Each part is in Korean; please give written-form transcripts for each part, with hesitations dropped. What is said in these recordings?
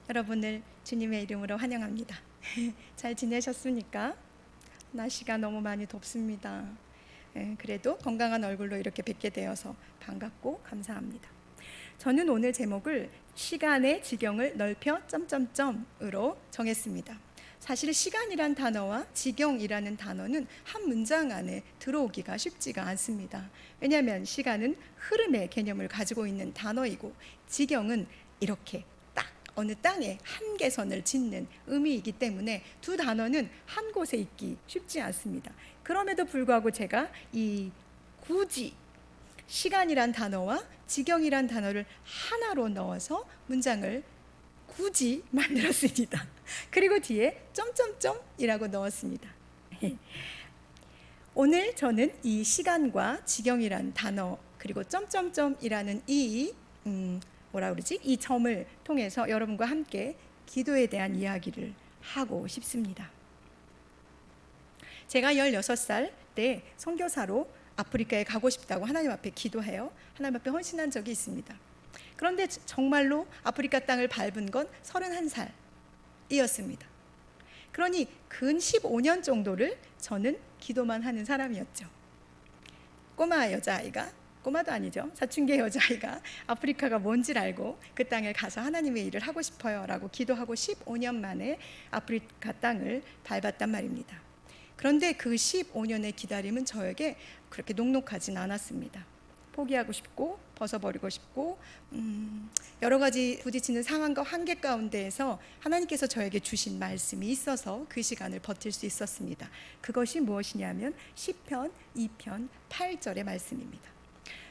여러분을 주님의 이름으로 환영합니다. 잘 지내셨습니까? 날씨가 너무 많이 덥습니다. 그래도 건강한 얼굴로 이렇게 뵙게 되어서 반갑고 감사합니다. 저는 오늘 제목을 시간의 지경을 넓혀 점점점으로 정했습니다. 사실 시간이란 단어와 지경이라는 단어는 한 문장 안에 들어오기가 쉽지가 않습니다. 왜냐하면 시간은 흐름의 개념을 가지고 있는 단어이고, 지경은 이렇게 딱 어느 땅에 한계선을 짓는 의미이기 때문에 두 단어는 한 곳에 있기 쉽지 않습니다. 그럼에도 불구하고 제가 이 굳이 시간이란 단어와 지경이란 단어를 하나로 넣어서 문장을 굳이 만들었습니다. 그리고 뒤에 점점점이라고 넣었습니다. 오늘 저는 이 시간과 지경이란 단어 그리고 점점점이라는 이 점을 통해서 여러분과 함께 기도에 대한 이야기를 하고 싶습니다. 제가 16살 때 선교사로 아프리카에 가고 싶다고 하나님 앞에 기도해요. 하나님 앞에 헌신한 적이 있습니다. 그런데 정말로 아프리카 땅을 밟은 건 31살이었습니다. 그러니 근 15년 정도를 저는 기도만 하는 사람이었죠. 꼬마 여자아이가, 꼬마도 아니죠, 사춘기 여자아이가 아프리카가 뭔지를 알고 그 땅에 가서 하나님의 일을 하고 싶어요 라고 기도하고 15년 만에 아프리카 땅을 밟았단 말입니다. 그런데 그 15년의 기다림은 저에게 그렇게 녹록하진 않았습니다. 포기하고 싶고 벗어버리고 싶고 여러 가지 부딪히는 상황과 한계 가운데에서 하나님께서 저에게 주신 말씀이 있어서 그 시간을 버틸 수 있었습니다. 그것이 무엇이냐면 시편 2편 8절의 말씀입니다.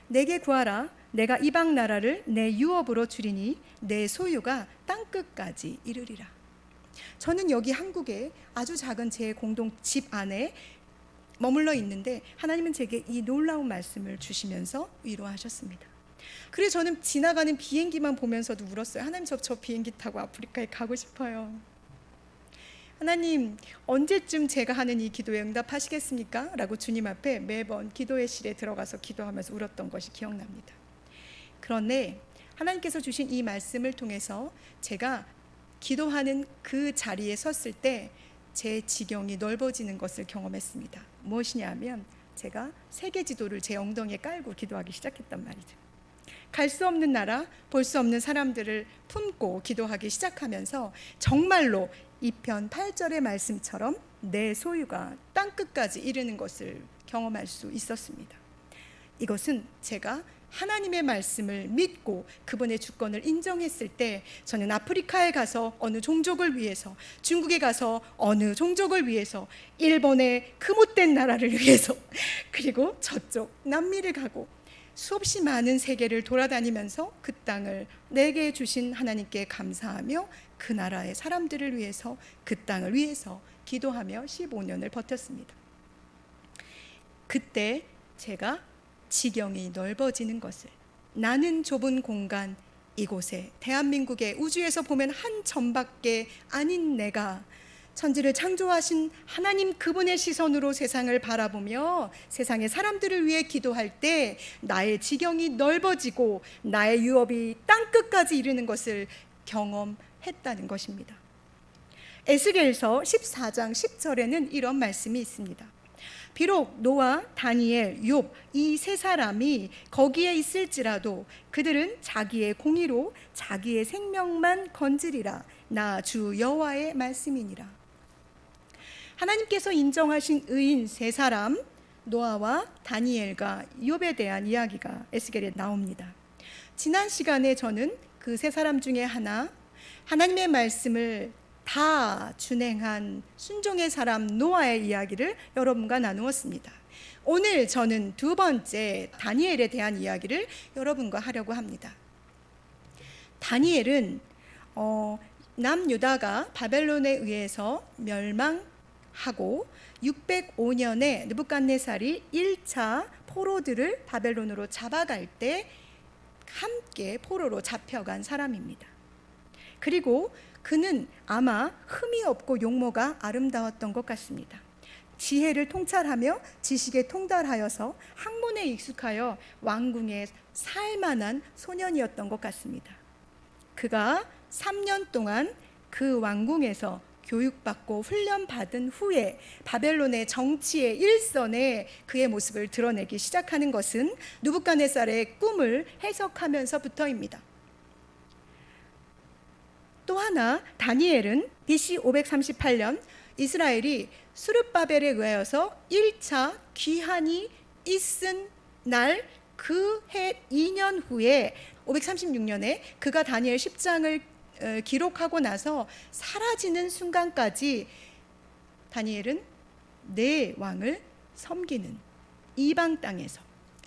내게 구하라. 내가 이방 나라를 내 유업으로 주리니 내 소유가 땅끝까지 이르리라. 저는 여기 한국에 아주 작은 제 공동 집 안에 머물러 있는데 하나님은 제게 이 놀라운 말씀을 주시면서 위로하셨습니다. 그래서 저는 지나가는 비행기만 보면서도 울었어요. 하나님, 저 비행기 타고 아프리카에 가고 싶어요. 하나님, 언제쯤 제가 하는 이 기도에 응답하시겠습니까? 라고 주님 앞에 매번 기도의 실에 들어가서 기도하면서 울었던 것이 기억납니다. 그런데 하나님께서 주신 이 말씀을 통해서 제가 기도하는 그 자리에 섰을 때 제 지경이 넓어지는 것을 경험했습니다. 무엇이냐면 제가 세계 지도를 제 엉덩이에 깔고 기도하기 시작했단 말이죠. 갈 수 없는 나라, 볼 수 없는 사람들을 품고 기도하기 시작하면서 정말로 2편 8절의 말씀처럼 내 소유가 땅끝까지 이르는 것을 경험할 수 있었습니다. 이것은 제가 하나님의 말씀을 믿고 그분의 주권을 인정했을 때 저는 아프리카에 가서 어느 종족을 위해서, 중국에 가서 어느 종족을 위해서, 일본의 그 못된 나라를 위해서, 그리고 저쪽 남미를 가고 수없이 많은 세계를 돌아다니면서 그 땅을 내게 주신 하나님께 감사하며 그 나라의 사람들을 위해서, 그 땅을 위해서 기도하며 15년을 버텼습니다. 그때 제가 지경이 넓어지는 것을, 나는 좁은 공간 이곳에, 대한민국의 우주에서 보면 한 점밖에 아닌 내가 천지를 창조하신 하나님 그분의 시선으로 세상을 바라보며 세상의 사람들을 위해 기도할 때 나의 지경이 넓어지고 나의 유업이 땅끝까지 이르는 것을 경험했다는 것입니다. 에스겔서 14장 10절에는 이런 말씀이 있습니다. 비록 노아, 다니엘, 욥 이 세 사람이 거기에 있을지라도 그들은 자기의 공의로 자기의 생명만 건지리라. 나 주 여호와의 말씀이니라. 하나님께서 인정하신 의인 세 사람, 노아와 다니엘과 욥에 대한 이야기가 에스겔에 나옵니다. 지난 시간에 저는 그 세 사람 중에 하나, 하나님의 말씀을 다 준행한 순종의 사람 노아의 이야기를 여러분과 나누었습니다. 오늘 저는 두 번째 다니엘에 대한 이야기를 여러분과 하려고 합니다. 다니엘은 남유다가 바벨론에 의해서 멸망하고 605년에 느부갓네살이 1차 포로들을 바벨론으로 잡아갈 때 함께 포로로 잡혀간 사람입니다. 그리고 그는 아마 흠이 없고 용모가 아름다웠던 것 같습니다. 지혜를 통찰하며 지식에 통달하여서 학문에 익숙하여 왕궁에 살만한 소년이었던 것 같습니다. 그가 3년 동안 그 왕궁에서 교육받고 훈련받은 후에 바벨론의 정치의 일선에 그의 모습을 드러내기 시작하는 것은 느부갓네살의 꿈을 해석하면서부터입니다. 또 하나, 다니엘은 BC 538년 이스라엘이 수르바벨에 의하여서 1차 귀환이 있은 날 그 해 2년 후에 536년에 그가 다니엘 10장을 기록하고 나서 사라지는 순간까지 다니엘은 네 왕을 섬기는, 이방 땅에서,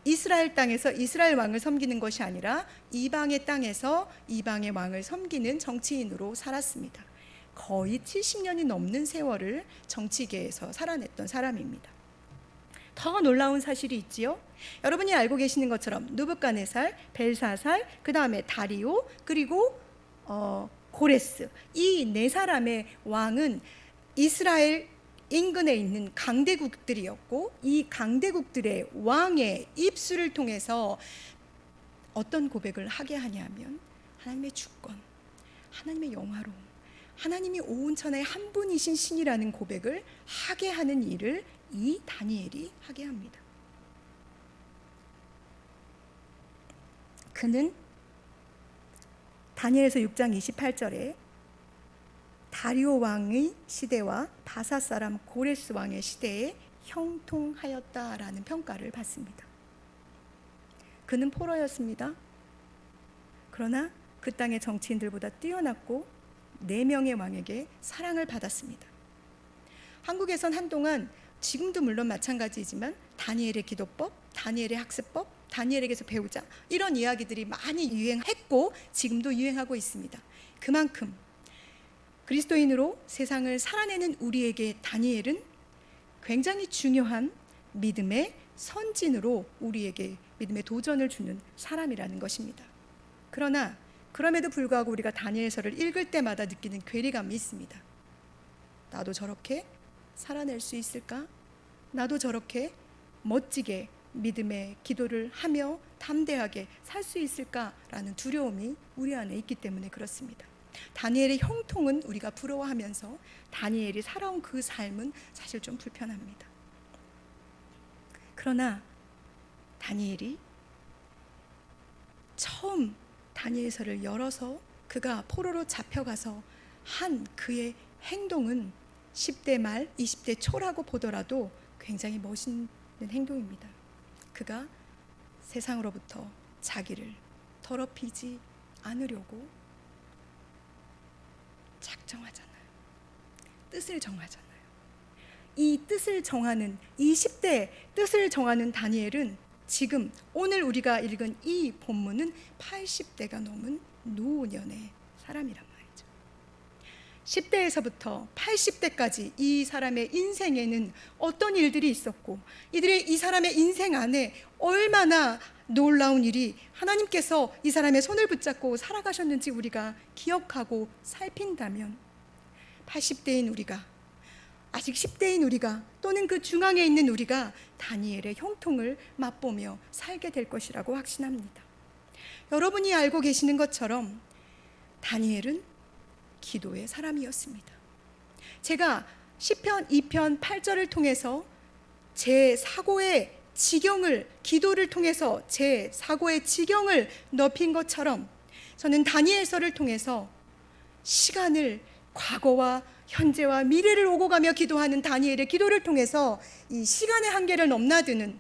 이스라엘 땅에서 이스라엘 왕을 섬기는 것이 아니라 이방의 땅에서 이방의 왕을 섬기는 정치인으로 살았습니다. 거의 70년이 넘는 세월을 정치계에서 살아냈던 사람입니다. 더 놀라운 사실이 있지요. 여러분이 알고 계시는 것처럼 느부갓네살, 벨사살, 그 다음에 다리오, 그리고 고레스, 이 네 사람의 왕은 이스라엘 인근에 있는 강대국들이었고, 이 강대국들의 왕의 입술을 통해서 어떤 고백을 하게 하냐면 하나님의 주권, 하나님의 영화로움, 하나님이 온 천하의 한 분이신 신이라는 고백을 하게 하는 일을 이 다니엘이 하게 합니다. 그는 다니엘서 6장 28절에 다리오 왕의 시대와 바사 사람 고레스 왕의 시대에 형통하였다라는 평가를 받습니다. 그는 포로였습니다. 그러나 그 땅의 정치인들보다 뛰어났고 4명의 왕에게 사랑을 받았습니다. 한국에선 한동안, 지금도 물론 마찬가지이지만 다니엘의 기도법, 다니엘의 학습법, 다니엘에게서 배우자, 이런 이야기들이 많이 유행했고 지금도 유행하고 있습니다. 그만큼 그리스도인으로 세상을 살아내는 우리에게 다니엘은 굉장히 중요한 믿음의 선진으로 우리에게 믿음의 도전을 주는 사람이라는 것입니다. 그러나 그럼에도 불구하고 우리가 다니엘서를 읽을 때마다 느끼는 괴리감이 있습니다. 나도 저렇게 살아낼 수 있을까? 나도 저렇게 멋지게 믿음의 기도를 하며 담대하게 살 수 있을까라는 두려움이 우리 안에 있기 때문에 그렇습니다. 다니엘의 형통은 우리가 부러워하면서 다니엘이 살아온 그 삶은 사실 좀 불편합니다. 그러나 다니엘이 처음 다니엘서를 열어서 그가 포로로 잡혀가서 한 그의 행동은 10대 말 20대 초라고 보더라도 굉장히 멋있는 행동입니다. 그가 세상으로부터 자기를 더럽히지 않으려고 작정하잖아요. 뜻을 정하잖아요. 이 뜻을 정하는, 이 10대 뜻을 정하는 다니엘은 지금 오늘 우리가 읽은 이 본문은 80대가 넘은 노년의 사람이란 말이죠. 10대에서부터 80대까지 이 사람의 인생에는 어떤 일들이 있었고 이 사람의 인생 안에 얼마나 놀라운 일이 하나님께서 이 사람의 손을 붙잡고 살아가셨는지 우리가 기억하고 살핀다면 80대인 우리가, 아직 10대인 우리가, 또는 그 중앙에 있는 우리가 다니엘의 형통을 맛보며 살게 될 것이라고 확신합니다. 여러분이 알고 계시는 것처럼 다니엘은 기도의 사람이었습니다. 제가 시편 2편 8절을 통해서 제 사고의 지경을, 기도를 통해서 제 사고의 지경을 높인 것처럼 저는 다니엘서를 통해서 시간을, 과거와 현재와 미래를 오고 가며 기도하는 다니엘의 기도를 통해서 이 시간의 한계를 넘나드는,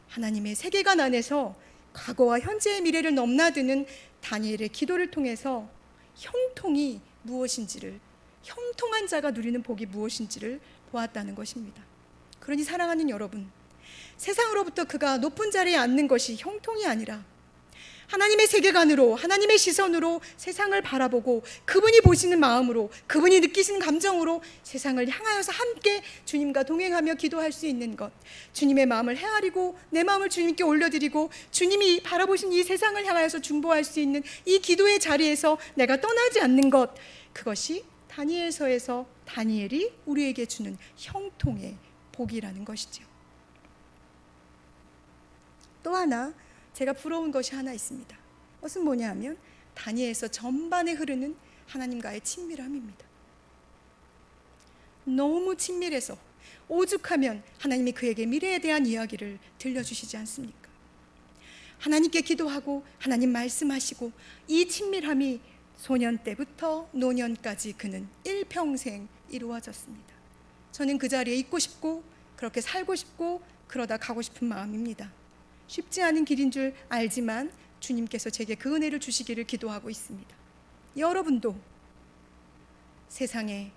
하나님의 세계관 안에서 과거와 현재의 미래를 넘나드는 다니엘의 기도를 통해서 형통이 무엇인지를, 형통한 자가 누리는 복이 무엇인지를 보았다는 것입니다. 그러니 사랑하는 여러분, 세상으로부터 그가 높은 자리에 앉는 것이 형통이 아니라 하나님의 세계관으로, 하나님의 시선으로 세상을 바라보고 그분이 보시는 마음으로, 그분이 느끼시는 감정으로 세상을 향하여서 함께 주님과 동행하며 기도할 수 있는 것, 주님의 마음을 헤아리고 내 마음을 주님께 올려드리고 주님이 바라보신 이 세상을 향하여서 중보할 수 있는 이 기도의 자리에서 내가 떠나지 않는 것, 그것이 다니엘서에서 다니엘이 우리에게 주는 형통의 복이라는 것이죠. 또 하나 제가 부러운 것이 하나 있습니다. 그것은 뭐냐 하면 다니엘서 전반에 흐르는 하나님과의 친밀함입니다. 너무 친밀해서 오죽하면 하나님이 그에게 미래에 대한 이야기를 들려주시지 않습니까? 하나님께 기도하고 하나님 말씀하시고 이 친밀함이 소년 때부터 노년까지 그는 일평생 이루어졌습니다. 저는 그 자리에 있고 싶고 그렇게 살고 싶고 그러다 가고 싶은 마음입니다. 쉽지 않은 길인 줄 알지만 주님께서 제게 그 은혜를 주시기를 기도하고 있습니다. 여러분도 세상에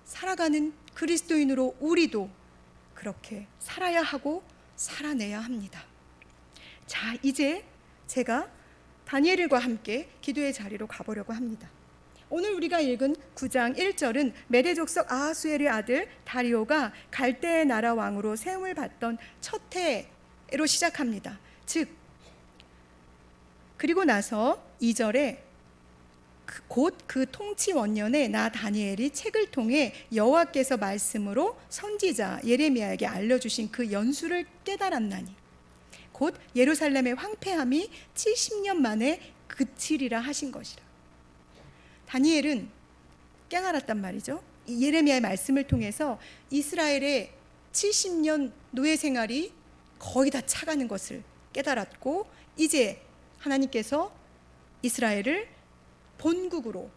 살아가는 그리스도인으로 우리도 그렇게 살아야 하고 살아내야 합니다. 자, 이제 제가 다니엘과 함께 기도의 자리로 가보려고 합니다. 오늘 우리가 읽은 9장 1절은 메대 족속 아하수엘의 아들 다리오가 갈대의 나라 왕으로 세움을 받던 첫 해로 시작합니다. 즉 그리고 나서 2절에 곧 그 통치 원년에 나 다니엘이 책을 통해 여호와께서 말씀으로 선지자 예레미야에게 알려주신 그 연수를 깨달았나니 곧 예루살렘의 황폐함이 70년 만에 그치리라 하신 것이라. 다니엘은 깨달았단 말이죠. 이 예레미야의 말씀을 통해서 이스라엘의 70년 노예 생활이 거의 다 차가는 것을 깨달았고 이제 하나님께서 이스라엘을 본국으로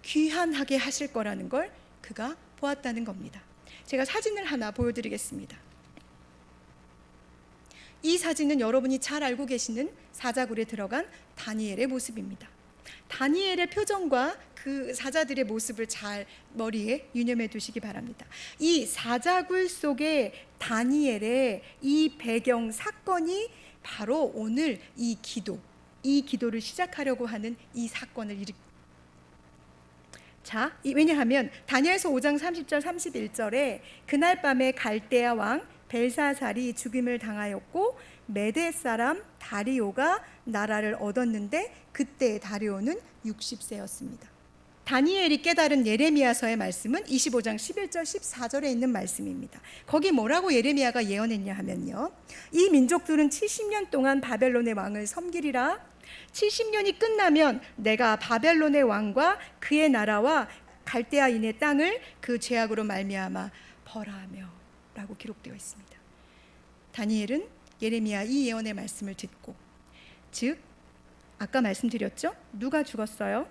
귀환하게 하실 거라는 걸 그가 보았다는 겁니다. 제가 사진을 하나 보여드리겠습니다. 이 사진은 여러분이 잘 알고 계시는 사자굴에 들어간 다니엘의 모습입니다. 다니엘의 표정과 그 사자들의 모습을 잘 머리에 유념해 두시기 바랍니다. 이 사자굴 속의 다니엘의 이 배경 사건이 바로 오늘 이 기도를 시작하려고 하는 이 사건을 왜냐하면 다니엘서 5장 30절 31절에 그날 밤에 갈대아 왕 벨사살이 죽임을 당하였고 메대 사람 다리오가 나라를 얻었는데 그때 다리오는 60세였습니다. 다니엘이 깨달은 예레미야서의 말씀은 25장 11절 14절에 있는 말씀입니다. 거기 뭐라고 예레미야가 예언했냐 하면요, 이 민족들은 70년 동안 바벨론의 왕을 섬기리라. 70년이 끝나면 내가 바벨론의 왕과 그의 나라와 갈대아인의 땅을 그 죄악으로 말미암아 벌하며 라고 기록되어 있습니다. 다니엘은 예레미야 이 예언의 말씀을 듣고, 즉 아까 말씀드렸죠? 누가 죽었어요?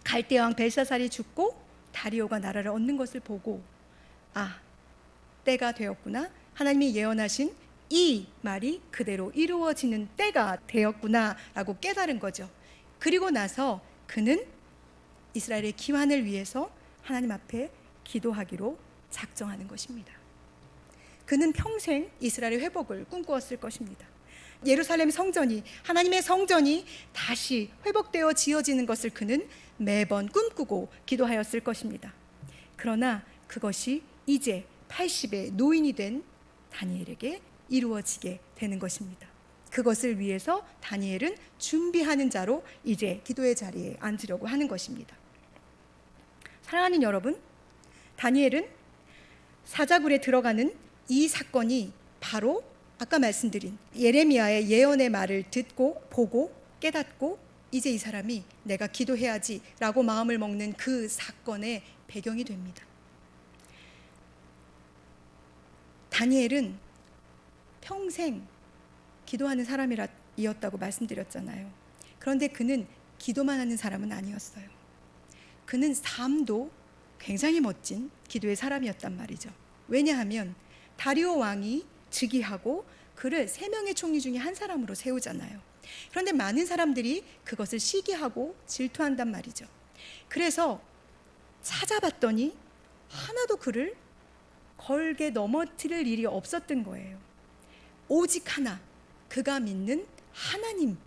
갈대아 왕 벨사살이 죽고 다리오가 나라를 얻는 것을 보고 때가 되었구나, 하나님이 예언하신 이 말이 그대로 이루어지는 때가 되었구나 라고 깨달은 거죠. 그리고 나서 그는 이스라엘의 기환을 위해서 하나님 앞에 기도하기로 작정하는 것입니다. 그는 평생 이스라엘의 회복을 꿈꾸었을 것입니다. 예루살렘 성전이, 하나님의 성전이 다시 회복되어 지어지는 것을 그는 매번 꿈꾸고 기도하였을 것입니다. 그러나 그것이 이제 80의 노인이 된 다니엘에게 이루어지게 되는 것입니다. 그것을 위해서 다니엘은 준비하는 자로 이제 기도의 자리에 앉으려고 하는 것입니다. 사랑하는 여러분, 다니엘은 사자굴에 들어가는 이 사건이 바로 아까 말씀드린 예레미야의 예언의 말을 듣고 보고 깨닫고 이제 이 사람이 내가 기도해야지 라고 마음을 먹는 그 사건의 배경이 됩니다. 다니엘은 평생 기도하는 사람이었다고 말씀드렸잖아요. 그런데 그는 기도만 하는 사람은 아니었어요. 그는 삶도 굉장히 멋진 기도의 사람이었단 말이죠. 왜냐하면 다리오 왕이 즉위하고 그를 3명의 총리 중에 한 사람으로 세우잖아요. 그런데 많은 사람들이 그것을 시기하고 질투한단 말이죠. 그래서 찾아봤더니 하나도 그를 걸게 넘어뜨릴 일이 없었던 거예요. 오직 하나, 그가 믿는 하나님,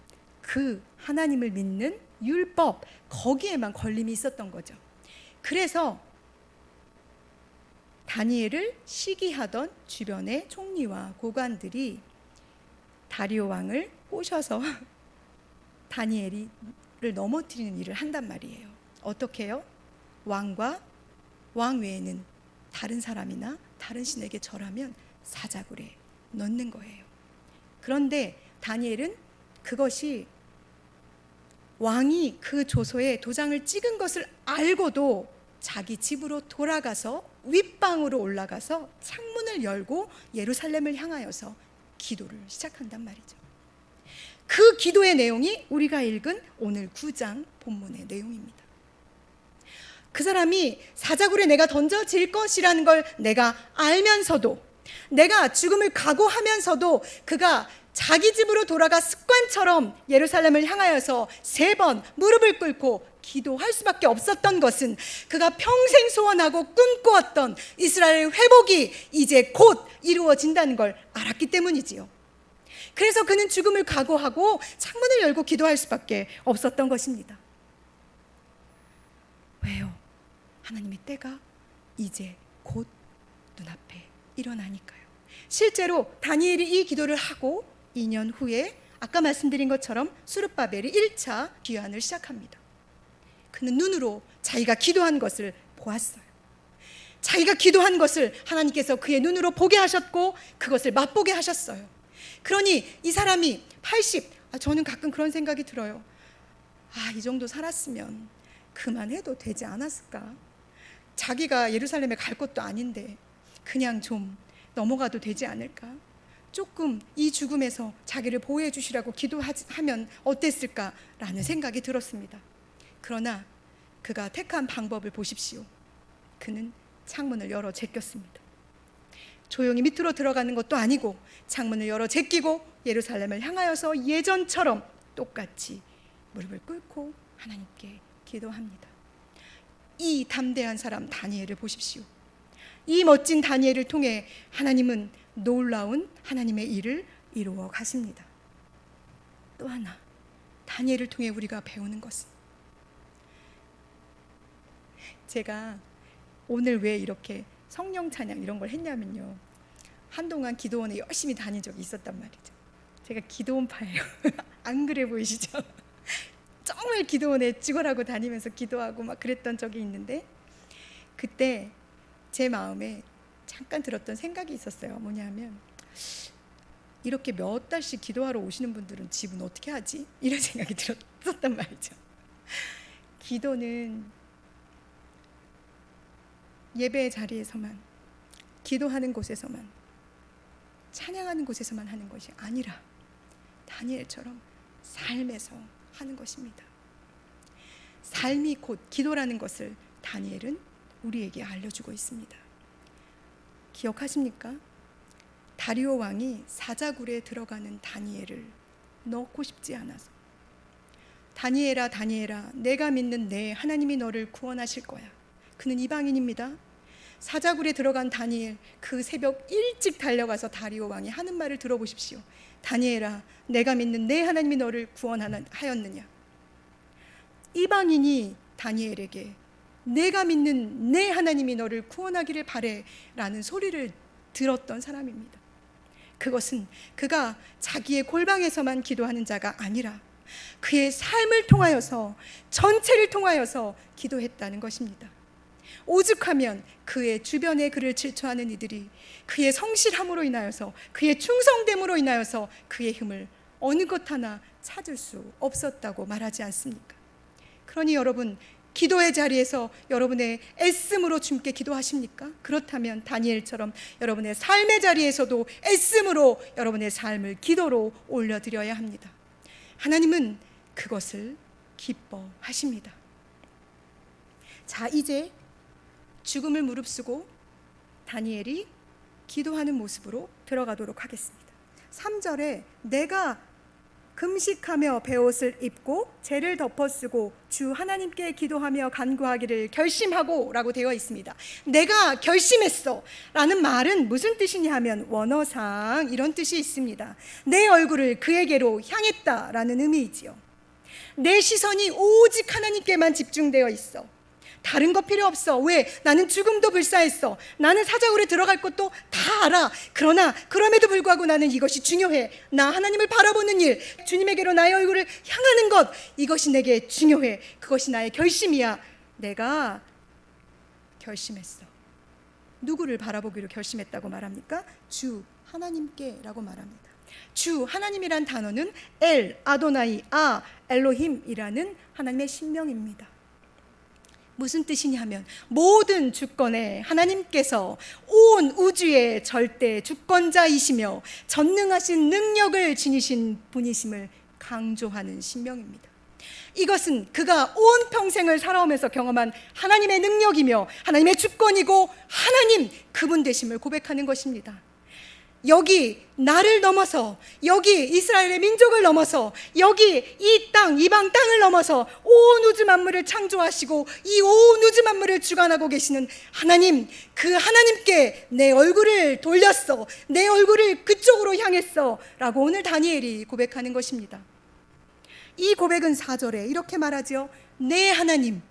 그 하나님을 믿는 율법, 거기에만 걸림이 있었던 거죠. 그래서 다니엘을 시기하던 주변의 총리와 고관들이 다리오 왕을 꼬셔서 다니엘을 넘어뜨리는 일을 한단 말이에요. 어떻게 해요? 왕과 왕 외에는 다른 사람이나 다른 신에게 절하면 사자굴에 넣는 거예요. 그런데 다니엘은 그것이 왕이 그 조서에 도장을 찍은 것을 알고도 자기 집으로 돌아가서 윗방으로 올라가서 창문을 열고 예루살렘을 향하여서 기도를 시작한단 말이죠. 그 기도의 내용이 우리가 읽은 오늘 9장 본문의 내용입니다. 그 사람이 사자굴에 내가 던져질 것이라는 걸 내가 알면서도, 내가 죽음을 각오하면서도 그가 자기 집으로 돌아가 습관처럼 예루살렘을 향하여서 3번 무릎을 꿇고 기도할 수밖에 없었던 것은 그가 평생 소원하고 꿈꿔왔던 이스라엘 회복이 이제 곧 이루어진다는 걸 알았기 때문이지요. 그래서 그는 죽음을 각오하고 창문을 열고 기도할 수밖에 없었던 것입니다. 왜요? 하나님의 때가 이제 곧 눈앞에 일어나니까요. 실제로 다니엘이 이 기도를 하고 2년 후에 아까 말씀드린 것처럼 수르바벨이 1차 귀환을 시작합니다. 그는 눈으로 자기가 기도한 것을 보았어요. 자기가 기도한 것을 하나님께서 그의 눈으로 보게 하셨고 그것을 맛보게 하셨어요. 그러니 이 사람이 80, 저는 가끔 그런 생각이 들어요. 이 정도 살았으면 그만해도 되지 않았을까? 자기가 예루살렘에 갈 것도 아닌데 그냥 좀 넘어가도 되지 않을까? 조금 이 죽음에서 자기를 보호해 주시라고 기도하면 어땠을까라는 생각이 들었습니다. 그러나 그가 택한 방법을 보십시오. 그는 창문을 열어 제꼈습니다. 조용히 밑으로 들어가는 것도 아니고 창문을 열어 제끼고 예루살렘을 향하여서 예전처럼 똑같이 무릎을 꿇고 하나님께 기도합니다. 이 담대한 사람 다니엘을 보십시오. 이 멋진 다니엘을 통해 하나님은 놀라운 하나님의 일을 이루어 가십니다. 또 하나, 다니엘을 통해 우리가 배우는 것은, 제가 오늘 왜 이렇게 성령 찬양 이런 걸 했냐면요, 한동안 기도원에 열심히 다닌 적이 있었단 말이죠. 제가 기도원파예요. 안 그래 보이시죠? 정말 기도원에 찍어라고 다니면서 기도하고 막 그랬던 적이 있는데, 그때 제 마음에 잠깐 들었던 생각이 있었어요. 뭐냐면, 이렇게 몇 달씩 기도하러 오시는 분들은 집은 어떻게 하지? 이런 생각이 들었단 말이죠. 기도는 예배의 자리에서만, 기도하는 곳에서만, 찬양하는 곳에서만 하는 것이 아니라 다니엘처럼 삶에서 하는 것입니다. 삶이 곧 기도라는 것을 다니엘은 우리에게 알려주고 있습니다. 기억하십니까? 다리오 왕이 사자굴에 들어가는 다니엘을 넣고 싶지 않아서, 다니엘아 다니엘아 내가 믿는 내 하나님이 너를 구원하실 거야. 그는 이방인입니다. 사자굴에 들어간 다니엘, 그 새벽 일찍 달려가서 다리오 왕이 하는 말을 들어보십시오. 다니엘아 내가 믿는 내 하나님이 너를 구원하였느냐. 이방인이 다니엘에게 내가 믿는 내 하나님이 너를 구원하기를 바래 라는 소리를 들었던 사람입니다. 그것은 그가 자기의 골방에서만 기도하는 자가 아니라 그의 삶을 통하여서, 전체를 통하여서 기도했다는 것입니다. 오죽하면 그의 주변에 그를 질투하는 이들이 그의 성실함으로 인하여서, 그의 충성됨으로 인하여서 그의 힘을 어느 것 하나 찾을 수 없었다고 말하지 않습니까? 그러니 여러분, 기도의 자리에서 여러분의 애씀으로 주님께 기도하십니까? 그렇다면 다니엘처럼 여러분의 삶의 자리에서도 애씀으로 여러분의 삶을 기도로 올려드려야 합니다. 하나님은 그것을 기뻐하십니다. 자, 이제 죽음을 무릅쓰고 다니엘이 기도하는 모습으로 들어가도록 하겠습니다. 3절에 내가 금식하며 베옷을 입고 재를 덮어쓰고 주 하나님께 기도하며 간구하기를 결심하고 라고 되어 있습니다. 내가 결심했어 라는 말은 무슨 뜻이냐 하면 원어상 이런 뜻이 있습니다. 내 얼굴을 그에게로 향했다 라는 의미이지요. 내 시선이 오직 하나님께만 집중되어 있어. 다른 거 필요 없어. 왜? 나는 죽음도 불사했어. 나는 사자굴에 들어갈 것도 다 알아. 그러나 그럼에도 불구하고 나는 이것이 중요해. 나 하나님을 바라보는 일, 주님에게로 나의 얼굴을 향하는 것, 이것이 내게 중요해. 그것이 나의 결심이야. 내가 결심했어. 누구를 바라보기로 결심했다고 말합니까? 주 하나님께 라고 말합니다. 주 하나님이란 단어는 엘, 아도나이, 엘로힘이라는 하나님의 신명입니다. 무슨 뜻이냐면 모든 주권에 하나님께서 온 우주의 절대 주권자이시며 전능하신 능력을 지니신 분이심을 강조하는 신명입니다. 이것은 그가 온 평생을 살아오면서 경험한 하나님의 능력이며 하나님의 주권이고 하나님 그분 되심을 고백하는 것입니다. 여기 나를 넘어서, 여기 이스라엘의 민족을 넘어서, 여기 이 땅, 이방 땅을 넘어서 온 우주 만물을 창조하시고 이 온 우주 만물을 주관하고 계시는 하나님, 그 하나님께 내 얼굴을 돌렸어, 내 얼굴을 그쪽으로 향했어 라고 오늘 다니엘이 고백하는 것입니다. 이 고백은 4절에 이렇게 말하죠. 내 하나님,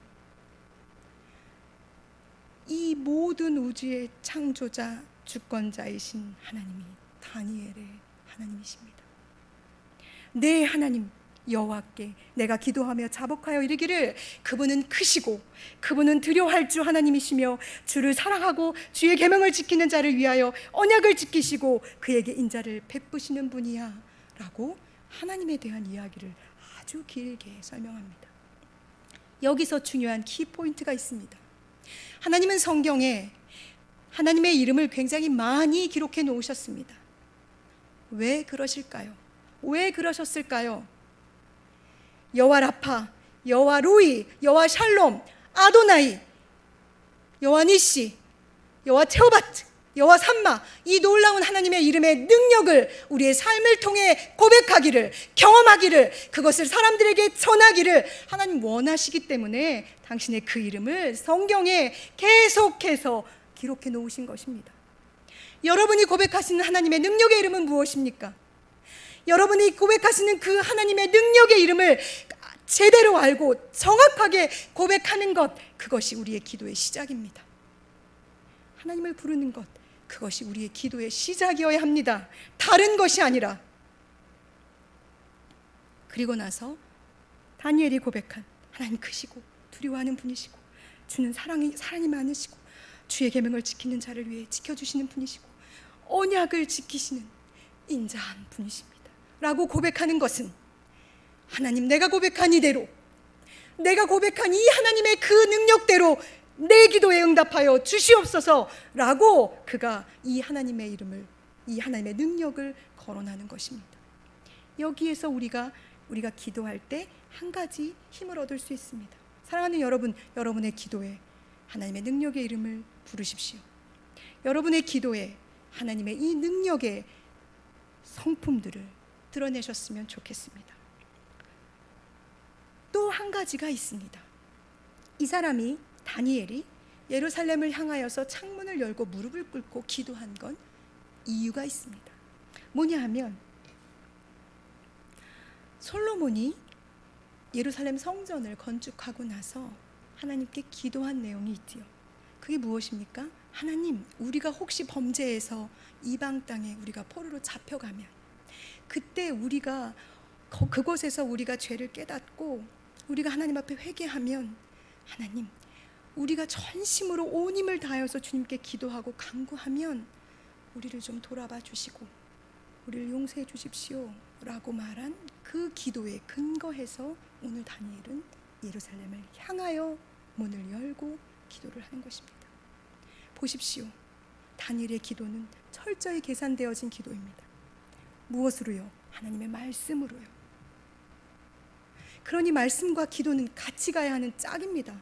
이 모든 우주의 창조자 주권자이신 하나님이 다니엘의 하나님이십니다. 내 하나님 여호와께 내가 기도하며 자복하여 이르기를 그분은 크시고 그분은 두려워할 주 하나님이시며 주를 사랑하고 주의 계명을 지키는 자를 위하여 언약을 지키시고 그에게 인자를 베푸시는 분이야 라고 하나님에 대한 이야기를 아주 길게 설명합니다. 여기서 중요한 키포인트가 있습니다. 하나님은 성경에 하나님의 이름을 굉장히 많이 기록해 놓으셨습니다. 왜 그러실까요? 왜 그러셨을까요? 여호와 라파, 여호와 로이, 여호와 샬롬, 아도나이, 여호와 니시, 여호와 테오바트, 여호와 삼마, 이 놀라운 하나님의 이름의 능력을 우리의 삶을 통해 고백하기를, 경험하기를, 그것을 사람들에게 전하기를 하나님 원하시기 때문에 당신의 그 이름을 성경에 계속해서 기록해 놓으신 것입니다. 여러분이 고백하시는 하나님의 능력의 이름은 무엇입니까? 여러분이 고백하시는 그 하나님의 능력의 이름을 제대로 알고 정확하게 고백하는 것, 그것이 우리의 기도의 시작입니다. 하나님을 부르는 것, 그것이 우리의 기도의 시작이어야 합니다. 다른 것이 아니라. 그리고 나서 다니엘이 고백한 하나님 크시고 두려워하는 분이시고 주는 사랑이 많으시고 주의 계명을 지키는 자를 위해 지켜주시는 분이시고 언약을 지키시는 인자한 분이십니다 라고 고백하는 것은 하나님 내가 고백한 이대로, 내가 고백한 이 하나님의 그 능력대로 내 기도에 응답하여 주시옵소서 라고 그가 이 하나님의 이름을, 이 하나님의 능력을 거론하는 것입니다. 여기에서 우리가 기도할 때 한 가지 힘을 얻을 수 있습니다. 사랑하는 여러분, 여러분의 기도에 하나님의 능력의 이름을 부르십시오. 여러분의 기도에 하나님의 이 능력의 성품들을 드러내셨으면 좋겠습니다. 또 한 가지가 있습니다. 이 사람이 다니엘이 예루살렘을 향하여서 창문을 열고 무릎을 꿇고 기도한 건 이유가 있습니다. 뭐냐 하면 솔로몬이 예루살렘 성전을 건축하고 나서 하나님께 기도한 내용이 있지요. 그게 무엇입니까? 하나님, 우리가 혹시 범죄해서 이방 땅에 우리가 포로로 잡혀가면 그때 우리가 그곳에서 우리가 죄를 깨닫고 우리가 하나님 앞에 회개하면 하나님, 우리가 전심으로 온 힘을 다해서 주님께 기도하고 간구하면 우리를 좀 돌아봐 주시고 우리를 용서해 주십시오 라고 말한 그 기도에 근거해서 오늘 다니엘은 예루살렘을 향하여 문을 열고 기도를 하는 것입니다. 보십시오. 다니엘의 기도는 철저히 계산되어진 기도입니다. 무엇으로요? 하나님의 말씀으로요. 그러니 말씀과 기도는 같이 가야 하는 짝입니다.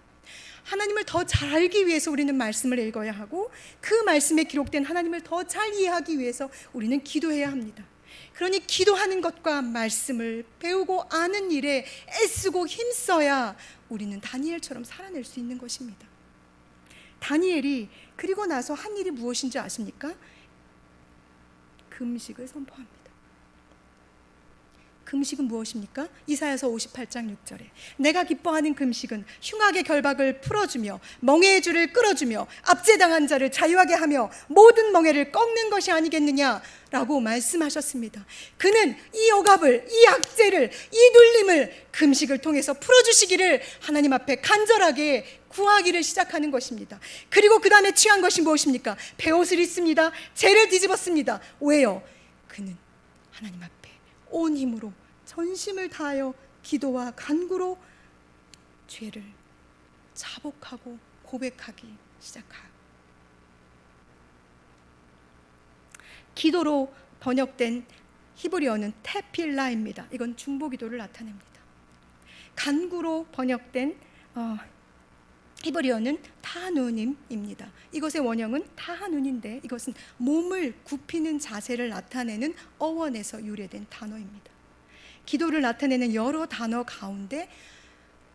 하나님을 더 잘 알기 위해서 우리는 말씀을 읽어야 하고 그 말씀에 기록된 하나님을 더 잘 이해하기 위해서 우리는 기도해야 합니다. 그러니 기도하는 것과 말씀을 배우고 아는 일에 애쓰고 힘써야 우리는 다니엘처럼 살아낼 수 있는 것입니다. 다니엘이 그리고 나서 한 일이 무엇인지 아십니까? 금식을 선포합니다. 금식은 무엇입니까? 이사야서 58장 6절에 내가 기뻐하는 금식은 흉악의 결박을 풀어주며 멍에의 줄을 끌어주며 압제당한 자를 자유하게 하며 모든 멍에를 꺾는 것이 아니겠느냐 라고 말씀하셨습니다. 그는 이 억압을, 이 압제를, 이 눌림을 금식을 통해서 풀어주시기를 하나님 앞에 간절하게 구하기를 시작하는 것입니다. 그리고 그 다음에 취한 것이 무엇입니까? 베옷을 입습니다. 재를 뒤집었습니다. 왜요? 그는 하나님 앞에 온 힘으로 전심을 다하여 기도와 간구로 죄를 자복하고 고백하기 시작하여 기도로 번역된 히브리어는 테필라입니다. 이건 중보기도를 나타냅니다. 간구로 번역된 히브리어는 타누님입니다. 이것의 원형은 타하눈인데 이것은 몸을 굽히는 자세를 나타내는 어원에서 유래된 단어입니다. 기도를 나타내는 여러 단어 가운데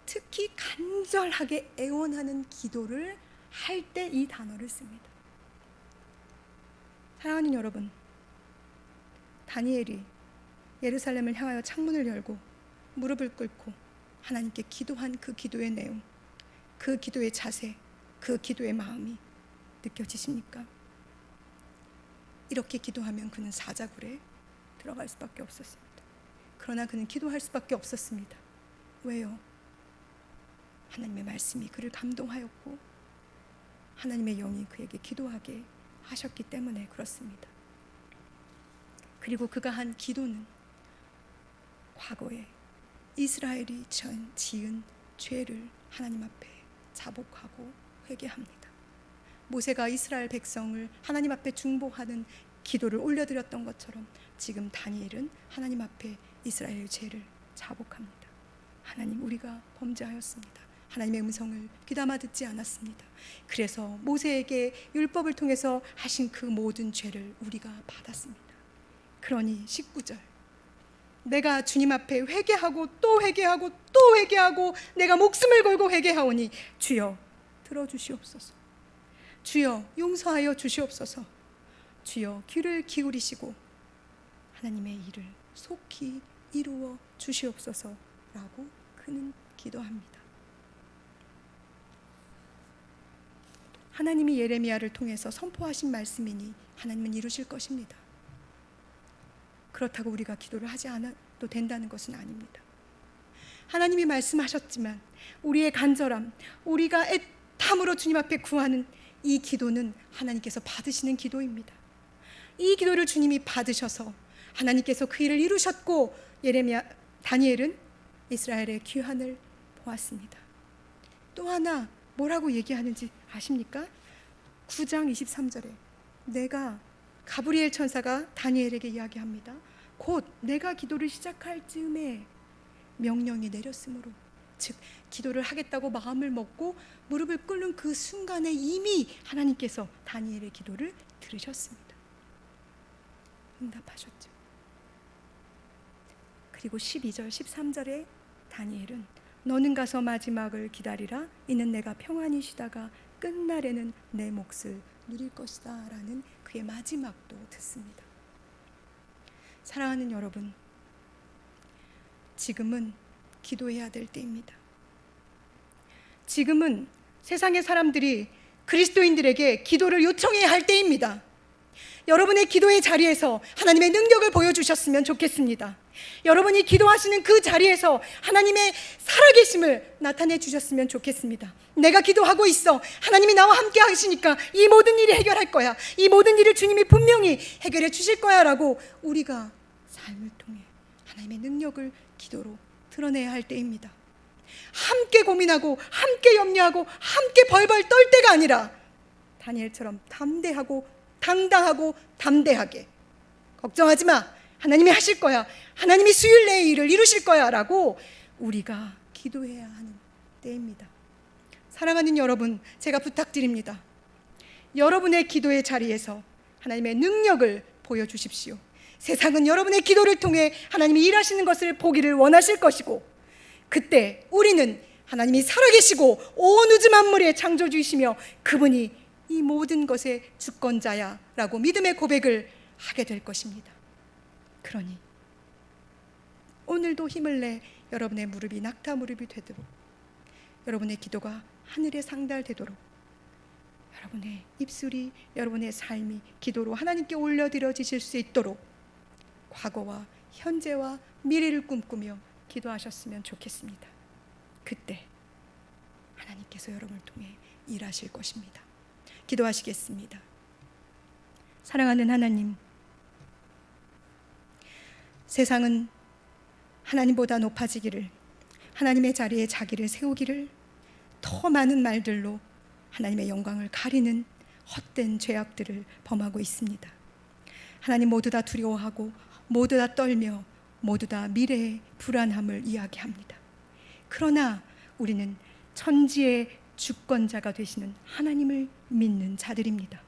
특히 간절하게 애원하는 기도를 할 때 이 단어를 씁니다. 사랑하는 여러분, 다니엘이 예루살렘을 향하여 창문을 열고 무릎을 꿇고 하나님께 기도한 그 기도의 내용, 그 기도의 자세, 그 기도의 마음이 느껴지십니까? 이렇게 기도하면 그는 사자굴에 들어갈 수밖에 없었습니다. 그러나 그는 기도할 수밖에 없었습니다. 왜요? 하나님의 말씀이 그를 감동하였고 하나님의 영이 그에게 기도하게 하셨기 때문에 그렇습니다. 그리고 그가 한 기도는 과거에 이스라엘이 지은 죄를 하나님 앞에 자복하고 회개합니다. 모세가 이스라엘 백성을 하나님 앞에 중보하는 기도를 올려드렸던 것처럼 지금 다니엘은 하나님 앞에 이스라엘의 죄를 자복합니다. 하나님, 우리가 범죄하였습니다. 하나님의 음성을 귀담아 듣지 않았습니다. 그래서 모세에게 율법을 통해서 하신 그 모든 죄를 우리가 받았습니다. 그러니 19절, 내가 주님 앞에 회개하고 또 회개하고 또 회개하고 내가 목숨을 걸고 회개하오니 주여 들어주시옵소서. 주여 용서하여 주시옵소서. 주여 귀를 기울이시고 하나님의 일을 속히 이루어 주시옵소서라고 그는 기도합니다. 하나님이 예레미야를 통해서 선포하신 말씀이니 하나님은 이루실 것입니다. 그렇다고 우리가 기도를 하지 않아도 된다는 것은 아닙니다. 하나님이 말씀하셨지만 우리의 간절함, 우리가 애탐으로 주님 앞에 구하는 이 기도는 하나님께서 받으시는 기도입니다. 이 기도를 주님이 받으셔서 하나님께서 그 일을 이루셨고 다니엘은 이스라엘의 귀환을 보았습니다. 또 하나 뭐라고 얘기하는지 아십니까? 9장 23절에 내가 가브리엘 천사가 다니엘에게 이야기합니다. 곧 내가 기도를 시작할 즈음에 명령이 내렸으므로, 즉 기도를 하겠다고 마음을 먹고 무릎을 꿇는 그 순간에 이미 하나님께서 다니엘의 기도를 들으셨습니다. 응답하셨죠. 그리고 12절 13절에 다니엘은 너는 가서 마지막을 기다리라. 이는 내가 평안히 쉬다가 끝날에는 내 몫을 누릴 것이다 라는 그의 마지막도 듣습니다. 사랑하는 여러분, 지금은 기도해야 될 때입니다. 지금은 세상의 사람들이 그리스도인들에게 기도를 요청해야 할 때입니다. 여러분의 기도의 자리에서 하나님의 능력을 보여주셨으면 좋겠습니다. 여러분이 기도하시는 그 자리에서 하나님의 살아계심을 나타내 주셨으면 좋겠습니다. 내가 기도하고 있어. 하나님이 나와 함께 하시니까 이 모든 일이 해결할 거야. 이 모든 일을 주님이 분명히 해결해 주실 거야 라고 우리가 삶을 통해 하나님의 능력을 기도로 드러내야 할 때입니다. 함께 고민하고 함께 염려하고 함께 벌벌 떨 때가 아니라 다니엘처럼 담대하고 당당하고 담대하게 걱정하지 마. 하나님이 하실 거야. 하나님이 수요일 내의 일을 이루실 거야 라고 우리가 기도해야 하는 때입니다. 사랑하는 여러분, 제가 부탁드립니다. 여러분의 기도의 자리에서 하나님의 능력을 보여주십시오. 세상은 여러분의 기도를 통해 하나님이 일하시는 것을 보기를 원하실 것이고, 그때 우리는 하나님이 살아계시고 온 우주 만물의 창조주이시며 그분이 이 모든 것의 주권자야 라고 믿음의 고백을 하게 될 것입니다. 그러니 오늘도 힘을 내 여러분의 무릎이 낙타 무릎이 되도록, 여러분의 기도가 하늘에 상달되도록, 여러분의 입술이, 여러분의 삶이 기도로 하나님께 올려드려지실 수 있도록 과거와 현재와 미래를 꿈꾸며 기도하셨으면 좋겠습니다. 그때 하나님께서 여러분을 통해 일하실 것입니다. 기도하시겠습니다. 사랑하는 하나님, 세상은 하나님보다 높아지기를, 하나님의 자리에 자기를 세우기를, 더 많은 말들로 하나님의 영광을 가리는 헛된 죄악들을 범하고 있습니다. 하나님 모두 다 두려워하고 모두 다 떨며 모두 다 미래의 불안함을 이야기합니다. 그러나 우리는 천지의 주권자가 되시는 하나님을 믿는 자들입니다.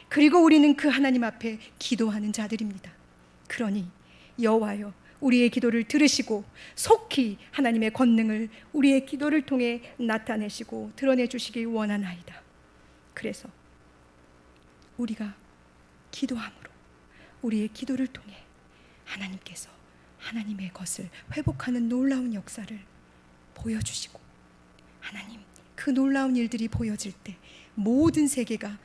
그리고 우리는 그 하나님 앞에 기도하는 자들입니다. 그러니 여호와여, 우리의 기도를 들으시고 속히 하나님의 권능을 우리의 기도를 통해 나타내시고 드러내 주시기 원하나이다. 그래서 우리가 기도함으로 우리의 기도를 통해 하나님께서 하나님의 것을 회복하는 놀라운 역사를 보여주시고, 하나님 그 놀라운 일들이 보여질 때 모든 세계가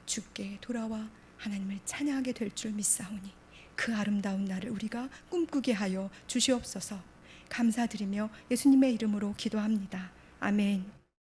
주께 돌아와 하나님을 찬양하게 될 줄 믿사오니 그 아름다운 날을 우리가 꿈꾸게 하여 주시옵소서. 감사드리며 예수님의 이름으로 기도합니다. 아멘.